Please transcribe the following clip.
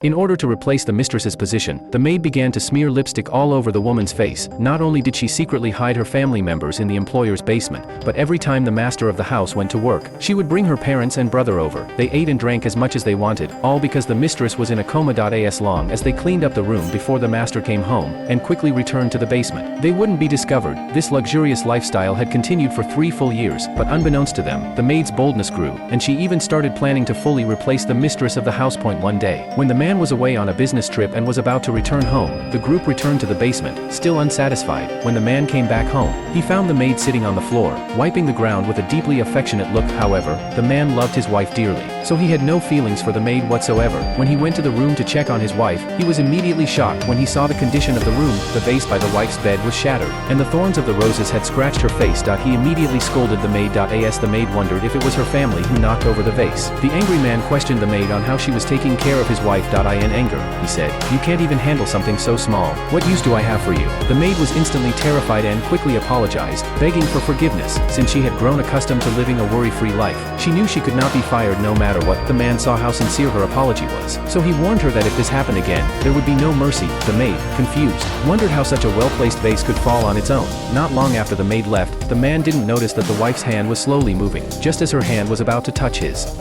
In order to replace the mistress's position, the maid began to smear lipstick all over the woman's face. Not only did she secretly hide her family members in the employer's basement, but every time the master of the house went to work, she would bring her parents and brother over. They ate and drank as much as they wanted, all because the mistress was in a coma. As long as they cleaned up the room before the master came home, and quickly returned to the basement, they wouldn't be discovered. This luxurious lifestyle had continued for 3 full years, but unbeknownst to them, the maid's boldness grew, and she even started planning to fully replace the mistress of the house. One day, when the man was away on a business trip and was about to return home, the group returned to the basement, still unsatisfied. When the man came back home, he found the maid sitting on the floor, wiping the ground with a deeply affectionate look. However, the man loved his wife dearly, so he had no feelings for the maid whatsoever. When he went to the room to check on his wife, he was immediately shocked when he saw the condition of the room. The vase by the wife's bed was shattered, and the thorns of the roses had scratched her face. He immediately scolded the maid. The maid wondered if it was her family who knocked over the vase. The angry man questioned the maid on how she was taking care of his wife. In anger, he said, "You can't even handle something so small. What use do I have for you?" The maid was instantly terrified and quickly apologized, begging for forgiveness. Since she had grown accustomed to living a worry-free life, she knew she could not be fired no matter what. The man saw how sincere her apology was, so he warned her that if this happened again, there would be no mercy. The maid, confused, wondered how such a well-placed vase could fall on its own. Not long after the maid left, the man didn't notice that the wife's hand was slowly moving, just as her hand was about to touch his.